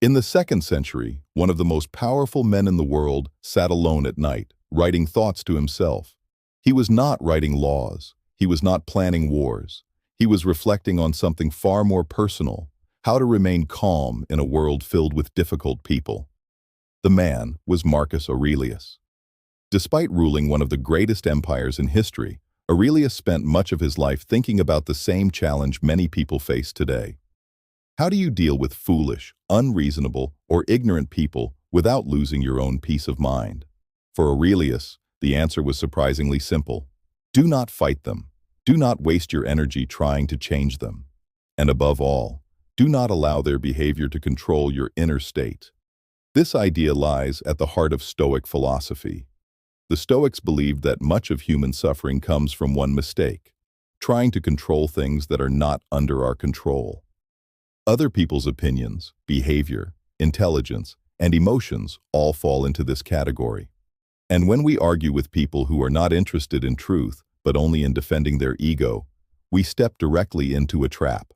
In the 2nd century, one of the most powerful men in the world sat alone at night, writing thoughts to himself. He was not writing laws. He was not planning wars. He was reflecting on something far more personal: how to remain calm in a world filled with difficult people. The man was Marcus Aurelius. Despite ruling one of the greatest empires in history, Aurelius spent much of his life thinking about the same challenge many people face today. How do you deal with foolish, unreasonable, or ignorant people without losing your own peace of mind? For Aurelius, the answer was surprisingly simple. Do not fight them. Do not waste your energy trying to change them. And above all, do not allow their behavior to control your inner state. This idea lies at the heart of Stoic philosophy. The Stoics believed that much of human suffering comes from one mistake: trying to control things that are not under our control. Other people's opinions, behavior, intelligence, and emotions all fall into this category. And when we argue with people who are not interested in truth, but only in defending their ego, we step directly into a trap.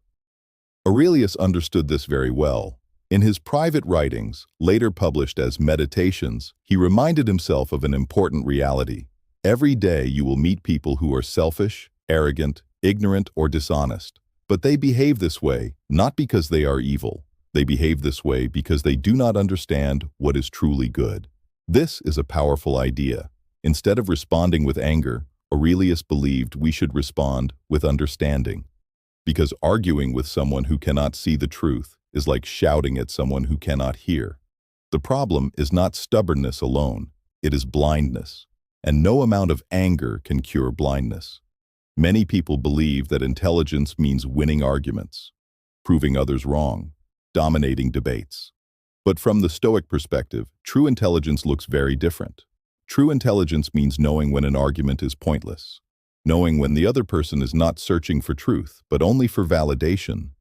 Aurelius understood this very well. In his private writings, later published as Meditations, he reminded himself of an important reality. Every day you will meet people who are selfish, arrogant, ignorant, or dishonest. But they behave this way not because they are evil. They behave this way because they do not understand what is truly good. This is a powerful idea. Instead of responding with anger, Aurelius believed we should respond with understanding. Because arguing with someone who cannot see the truth is like shouting at someone who cannot hear. The problem is not stubbornness alone, it is blindness. And no amount of anger can cure blindness. Many people believe that intelligence means winning arguments, proving others wrong, dominating debates. But from the Stoic perspective, true intelligence looks very different. True intelligence means knowing when an argument is pointless, knowing when the other person is not searching for truth, but only for validation.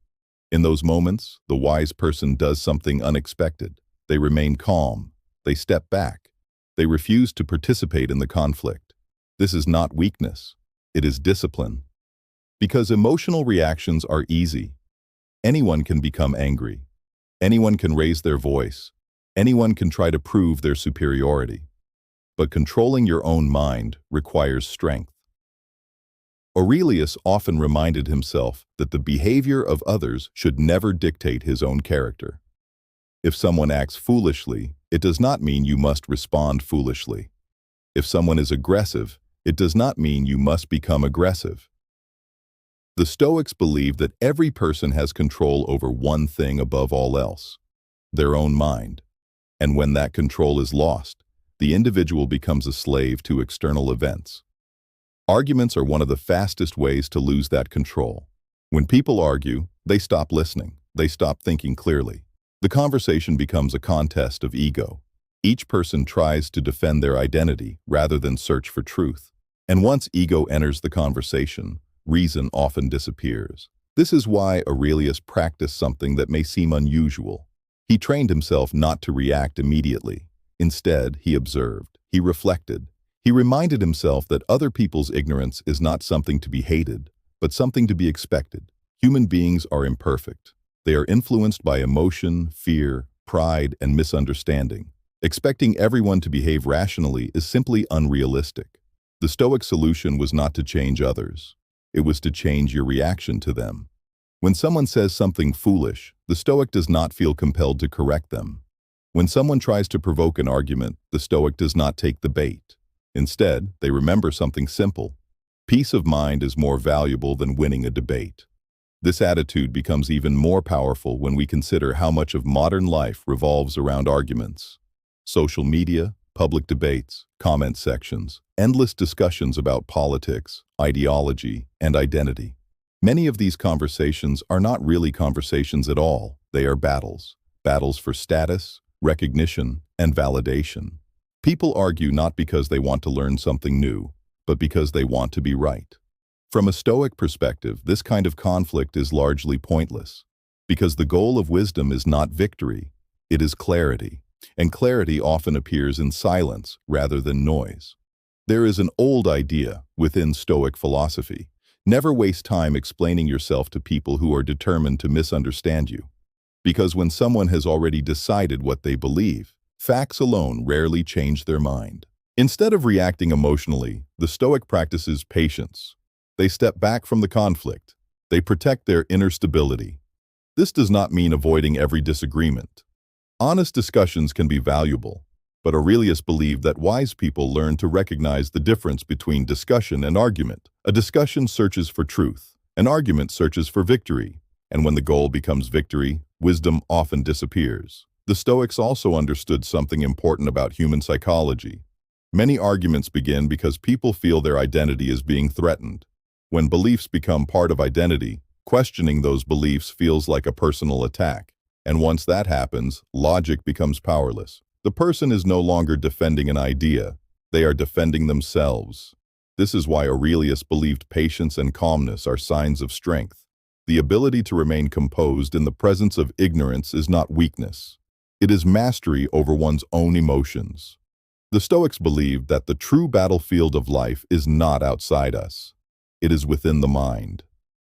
In those moments, the wise person does something unexpected. They remain calm. They step back. They refuse to participate in the conflict. This is not weakness. It is discipline. Because emotional reactions are easy. Anyone can become angry. Anyone can raise their voice. Anyone can try to prove their superiority. But controlling your own mind requires strength. Aurelius often reminded himself that the behavior of others should never dictate his own character. If someone acts foolishly, it does not mean you must respond foolishly. If someone is aggressive, it does not mean you must become aggressive. The Stoics believe that every person has control over one thing above all else: their own mind. And when that control is lost, the individual becomes a slave to external events. Arguments are one of the fastest ways to lose that control. When people argue, they stop listening. They stop thinking clearly. The conversation becomes a contest of ego. Each person tries to defend their identity rather than search for truth. And once ego enters the conversation, reason often disappears. This is why Aurelius practiced something that may seem unusual. He trained himself not to react immediately. Instead, he observed. He reflected. He reminded himself that other people's ignorance is not something to be hated, but something to be expected. Human beings are imperfect. They are influenced by emotion, fear, pride, and misunderstanding. Expecting everyone to behave rationally is simply unrealistic. The Stoic solution was not to change others. It was to change your reaction to them. When someone says something foolish, the Stoic does not feel compelled to correct them. When someone tries to provoke an argument, the Stoic does not take the bait. Instead, they remember something simple. Peace of mind is more valuable than winning a debate. This attitude becomes even more powerful when we consider how much of modern life revolves around arguments. Social media, public debates, comment sections, endless discussions about politics, ideology, and identity. Many of these conversations are not really conversations at all. They are battles. Battles for status, recognition, and validation. People argue not because they want to learn something new, but because they want to be right. From a Stoic perspective, this kind of conflict is largely pointless, because the goal of wisdom is not victory, it is clarity, and clarity often appears in silence rather than noise. There is an old idea within Stoic philosophy: never waste time explaining yourself to people who are determined to misunderstand you. Because when someone has already decided what they believe, facts alone rarely change their mind. Instead of reacting emotionally, the Stoic practices patience. They step back from the conflict. They protect their inner stability. This does not mean avoiding every disagreement. Honest discussions can be valuable, but Aurelius believed that wise people learn to recognize the difference between discussion and argument. A discussion searches for truth. An argument searches for victory. And when the goal becomes victory, wisdom often disappears. The Stoics also understood something important about human psychology. Many arguments begin because people feel their identity is being threatened. When beliefs become part of identity, questioning those beliefs feels like a personal attack. And once that happens, logic becomes powerless. The person is no longer defending an idea. They are defending themselves. This is why Aurelius believed patience and calmness are signs of strength. The ability to remain composed in the presence of ignorance is not weakness. It is mastery over one's own emotions. The Stoics believed that the true battlefield of life is not outside us. It is within the mind.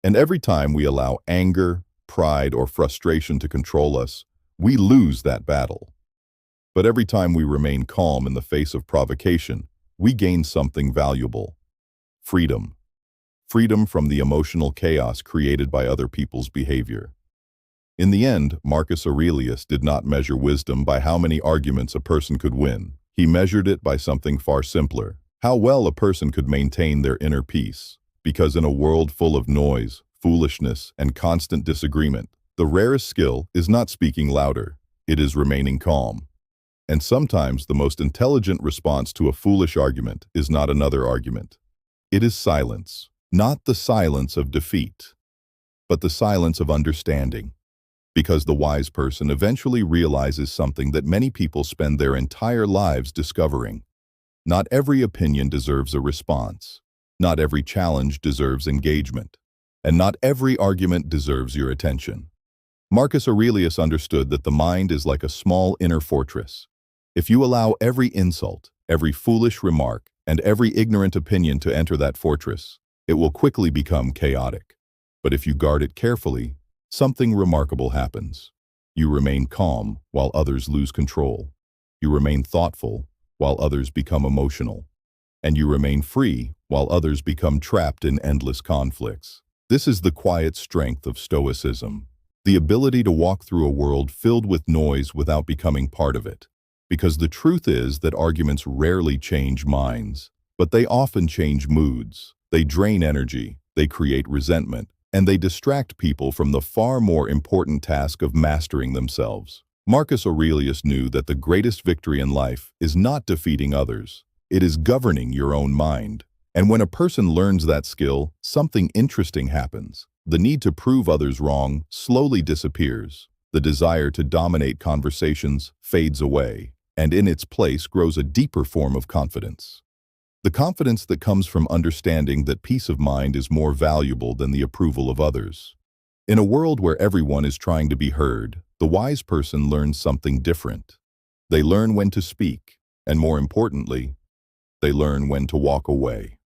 And every time we allow anger, pride, or frustration to control us, we lose that battle. But every time we remain calm in the face of provocation, we gain something valuable: freedom. Freedom from the emotional chaos created by other people's behavior. In the end, Marcus Aurelius did not measure wisdom by how many arguments a person could win. He measured it by something far simpler: how well a person could maintain their inner peace. Because in a world full of noise, foolishness, and constant disagreement, the rarest skill is not speaking louder, it is remaining calm. And sometimes the most intelligent response to a foolish argument is not another argument. It is silence. Not the silence of defeat, but the silence of understanding. Because the wise person eventually realizes something that many people spend their entire lives discovering. Not every opinion deserves a response. Not every challenge deserves engagement. And not every argument deserves your attention. Marcus Aurelius understood that the mind is like a small inner fortress. If you allow every insult, every foolish remark, and every ignorant opinion to enter that fortress, it will quickly become chaotic. But if you guard it carefully, something remarkable happens. You remain calm while others lose control. You remain thoughtful while others become emotional. And you remain free while others become trapped in endless conflicts. This is the quiet strength of Stoicism, the ability to walk through a world filled with noise without becoming part of it. Because the truth is that arguments rarely change minds, but they often change moods. They drain energy, they create resentment, and they distract people from the far more important task of mastering themselves. Marcus Aurelius knew that the greatest victory in life is not defeating others. It is governing your own mind. And when a person learns that skill, something interesting happens. The need to prove others wrong slowly disappears. The desire to dominate conversations fades away, and in its place grows a deeper form of confidence. The confidence that comes from understanding that peace of mind is more valuable than the approval of others. In a world where everyone is trying to be heard, the wise person learns something different. They learn when to speak, and more importantly, they learn when to walk away.